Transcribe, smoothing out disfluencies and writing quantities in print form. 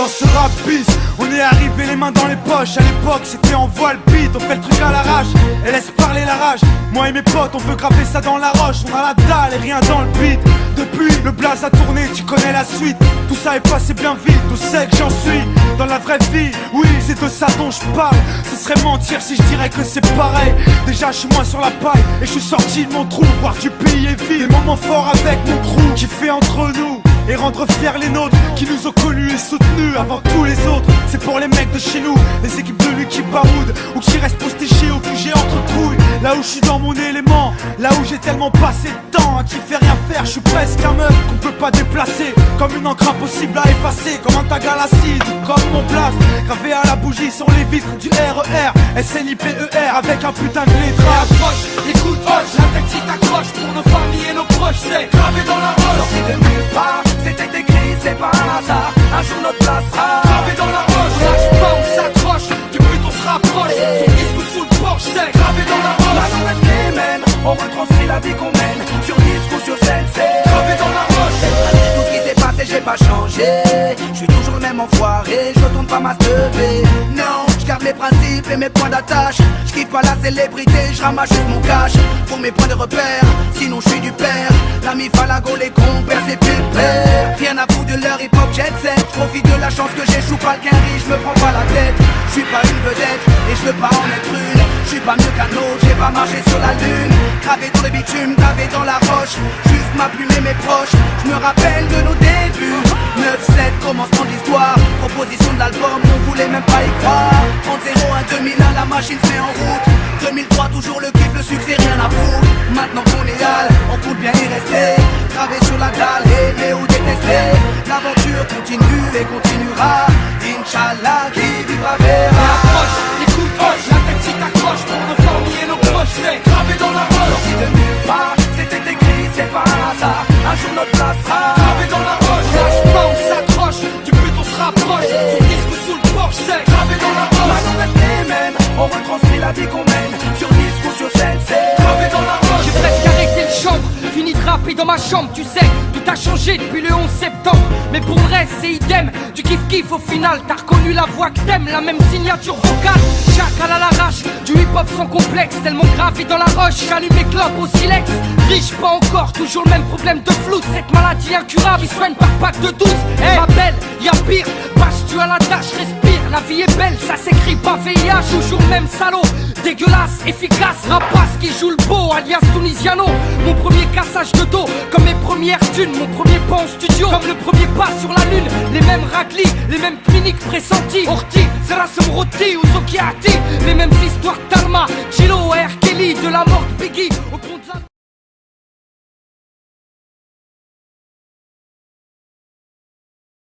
dans ce rap bis. On est arrivé les mains dans les poches. À l'époque c'était en voile beat. On fait le truc à l'arrache et laisse parler la rage. Moi et mes potes on veut graver ça dans la roche. On a la dalle et rien dans le beat. Depuis le blaze a tourné, tu connais la suite. Tout ça est passé bien vite, tout sait que j'en suis dans la vraie vie, oui c'est de ça dont je parle. Ce serait mentir si je dirais que c'est pareil. Déjà je suis moins sur la paille et je suis sorti de mon trou. Voir du pays est vide, des moments forts avec mon crew qui fait entre nous et rendre fiers les nôtres qui nous ont connus et soutenus avant tous les autres. C'est pour les mecs de chez nous, les équipes de lui qui baroudent ou qui restent postichés au QG entre couilles. Là où je suis dans mon élément, là où j'ai tellement passé de temps à qui fait rien faire. Je suis presque un meuf qu'on peut pas déplacer, comme une encre impossible à effacer, comme un tag à l'acide, comme mon blast gravé à la bougie sur les vitres du RER SNIPER avec un putain de lettrage. Approche, écoute, hoche, la tête si t'accroche pour nos familles et nos proches, c'est gravé dans la roche. Sorti de nulle part, c'était écrit, c'est pas un hasard. Un jour notre place sera gravé dans la roche. On lâche pas, on s'accroche, du but on se rapproche. Son disque ou sous le porche, c'est gravé dans la roche. Maintenant reste les mêmes, on retranscrit la vie qu'on mène. Sur disque ou sur scène, c'est gravé dans la roche. tout ce qui s'est passé, j'ai pas changé. Je suis toujours le même enfoiré, je retourne pas ma teubée. Non, je garde mes principes et mes points d'attache. Je kiffe pas la célébrité, je ramasse juste mon cash pour mes points de repère, sinon je suis du père. L'ami Falago, les compères, c'est plus père. Rien à foutre de leur hip-hop jet set. Je profite de la chance que j'ai, j'joue pas le quinri, je me prends pas la tête. Je suis pas une vedette et je veux pas en être une. Je suis pas mieux qu'un autre, j'ai pas marché sur la lune. Gravé dans le bitume, gravé dans la roche. Juste ma plume et mes proches, je me rappelle de nos débuts. 9-7, commencement de l'histoire. Proposition de l'album, on voulait même pas y croire. 30-01, 2001, la machine se met en route. 2003, toujours le kiff, le succès, rien à foutre. Maintenant qu'on est hal, on compte bien y rester. Gravé sur la dalle, aimer ou détester. L'aventure continue et continuera. Inch'Allah, qui vivra verra. Approche, écoute, hoche, la tête si t'accroche pour nos familles et nos proches, c'est gravé dans la roche. Sorti de nulle part, c'était écrit, c'est pas un hasard. Un jour notre place sera gravé dans la roche. On lâche pas, on s'accroche, du but on se rapproche. Son disque ou sous le porche, c'est gravé dans la roche. Maintenant reste les mêmes, on retranscrit la vie qu'on mène. Sur disque ou sur scène, c'est gravé dans la roche. J'ai presque arrêté le chambre, fini de rapper dans ma chambre, tu sais, tout a changé depuis le 11 septembre. Mais pour le reste c'est idem, du kiff-kiff au final. T'as reconnu la voix que t'aimes, la même signature vocale. Chacal à l'arrache, du hip-hop sans complexe. Tellement gravé dans la roche, j'allume mes clopes au silex. Riche pas encore, toujours le même problème de flou. Cette maladie incurable, il soigne par pack de 12. Ma belle, y'a pire, bâche-tu à la tâche, respire. La vie est belle, ça s'écrit pas VIH. Toujours le même salaud, dégueulasse, efficace. Rapace qui joue le beau, alias Tunisiano. Mon premier cassage de dos, comme mes premières thunes. Mon premier pas en studio, comme le premier pas sur la lune. Les mêmes raclis, les mêmes cliniques pressenties. Orti, Zerasem Roti ou Zokiati. Les mêmes histoires d'Alma, Chilo, R. Kelly, de la mort de Biggie.